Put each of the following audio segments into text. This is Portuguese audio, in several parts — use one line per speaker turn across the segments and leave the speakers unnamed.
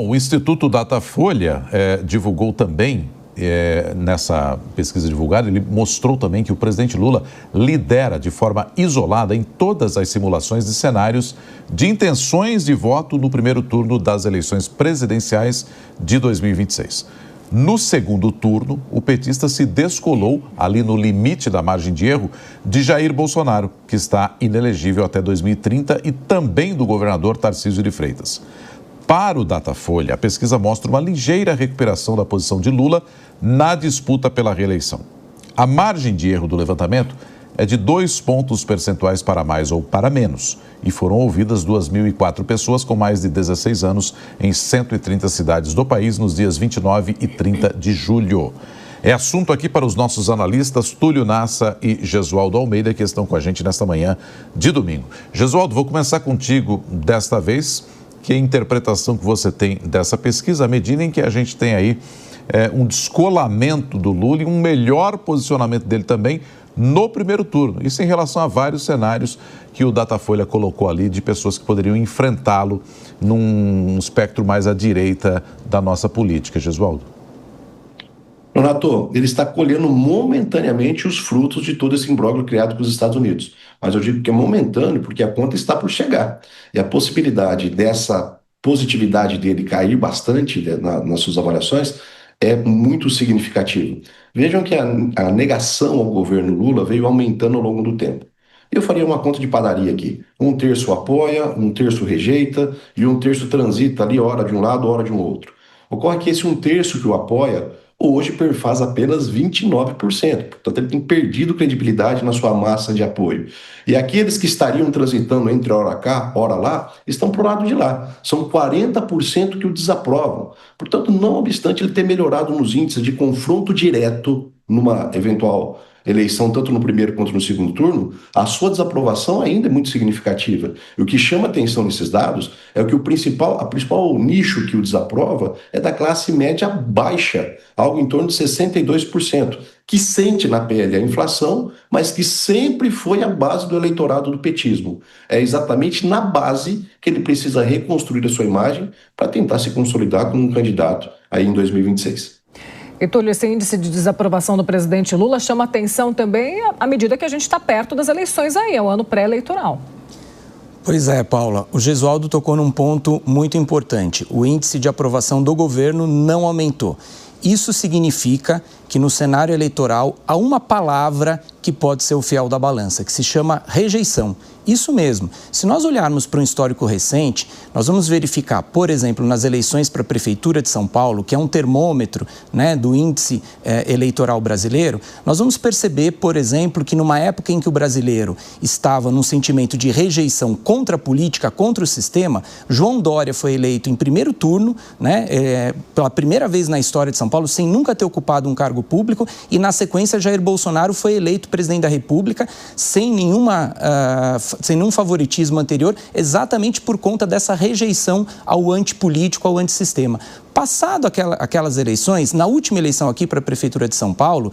O Instituto Datafolha divulgou também, nessa pesquisa divulgada, ele mostrou também que o presidente Lula lidera de forma isolada em todas as simulações de cenários de intenções de voto no primeiro turno das eleições presidenciais de 2026. No segundo turno, o petista se descolou ali no limite da margem de erro de Jair Bolsonaro, que está inelegível até 2030, e também do governador Tarcísio de Freitas. Para o Datafolha, a pesquisa mostra uma ligeira recuperação da posição de Lula na disputa pela reeleição. A margem de erro do levantamento é de 2 pontos percentuais para mais ou para menos, e foram ouvidas 2.004 pessoas com mais de 16 anos em 130 cidades do país nos dias 29 e 30 de julho. É assunto aqui para os nossos analistas Túlio Nassa e Gesualdo Almeida, que estão com a gente nesta manhã de domingo. Gesualdo, vou começar contigo desta vez. Que interpretação que você tem dessa pesquisa, à medida em que a gente tem aí um descolamento do Lula e um melhor posicionamento dele também no primeiro turno? Isso em relação a vários cenários que o Datafolha colocou ali de pessoas que poderiam enfrentá-lo num espectro mais à direita da nossa política. Gesualdo.
Renato, ele está colhendo momentaneamente os frutos de todo esse imbróglio criado pelos Estados Unidos. Mas eu digo que é momentâneo porque a conta está por chegar. E a possibilidade dessa positividade dele cair bastante nas suas avaliações é muito significativa. Vejam que a negação ao governo Lula veio aumentando ao longo do tempo. Eu faria uma conta de padaria aqui. 1/3 apoia, 1/3 rejeita e 1/3 transita ali, hora de um lado, hora de um outro. Ocorre que esse 1/3 que o apoia hoje perfaz apenas 29%. Portanto, ele tem perdido credibilidade na sua massa de apoio. E aqueles que estariam transitando entre hora cá, hora lá, estão pro lado de lá. São 40% que o desaprovam. Portanto, não obstante ele ter melhorado nos índices de confronto direto numa eventual eleição, tanto no primeiro quanto no segundo turno, a sua desaprovação ainda é muito significativa. E o que chama atenção nesses dados é que a principal nicho que o desaprova é da classe média baixa, algo em torno de 62%, que sente na pele a inflação, mas que sempre foi a base do eleitorado do petismo. É exatamente na base que ele precisa reconstruir a sua imagem para tentar se consolidar como um candidato aí em 2026.
E, Túlio, esse índice de desaprovação do presidente Lula chama atenção também à medida que a gente está perto das eleições aí, é o ano pré-eleitoral.
Pois é, Paula, o Gesualdo tocou num ponto muito importante. O índice de aprovação do governo não aumentou. Isso significa que no cenário eleitoral há uma palavra que pode ser o fiel da balança, que se chama rejeição. Isso mesmo. Se nós olharmos para um histórico recente, nós vamos verificar, por exemplo, nas eleições para a Prefeitura de São Paulo, que é um termômetro, né, do índice eleitoral brasileiro, nós vamos perceber, por exemplo, que numa época em que o brasileiro estava num sentimento de rejeição contra a política, contra o sistema, João Dória foi eleito em primeiro turno, né, pela primeira vez na história de São Paulo, sem nunca ter ocupado um cargo público, e na sequência Jair Bolsonaro foi eleito presidente da República sem nenhum favoritismo anterior, exatamente por conta dessa rejeição ao antipolítico, ao antissistema. Passado aquelas eleições, na última eleição aqui para a Prefeitura de São Paulo,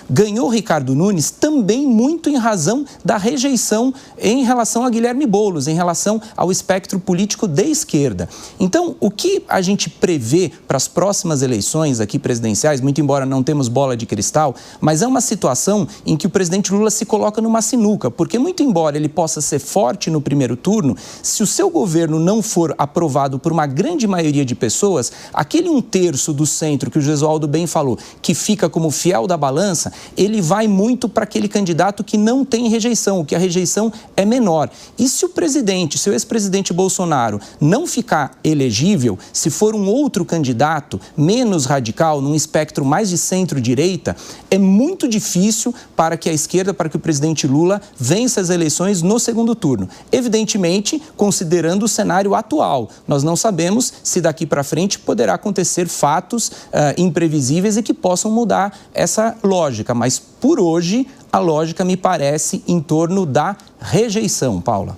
ganhou Ricardo Nunes também muito em razão da rejeição em relação a Guilherme Boulos, em relação ao espectro político de esquerda. Então, o que a gente prevê para as próximas eleições aqui presidenciais, muito embora não temos bola de cristal, mas é uma situação em que o presidente Lula se coloca numa sinuca, porque muito embora ele possa ser forte no primeiro turno, se o seu governo não for aprovado por uma grande maioria de pessoas, aquele 1/3 do centro que o Gesualdo bem falou, que fica como fiel da balança, ele vai muito para aquele candidato que não tem rejeição, que a rejeição é menor. E se o presidente, se o ex-presidente Bolsonaro não ficar elegível, se for um outro candidato menos radical, num espectro mais de centro-direita, é muito difícil para que a esquerda, para que o presidente Lula vença as eleições no segundo turno. Evidentemente, considerando o cenário atual, nós não sabemos se daqui para frente poderá acontecer fatos imprevisíveis e que possam mudar essa lógica, mas por hoje a lógica me parece em torno da rejeição, Paula.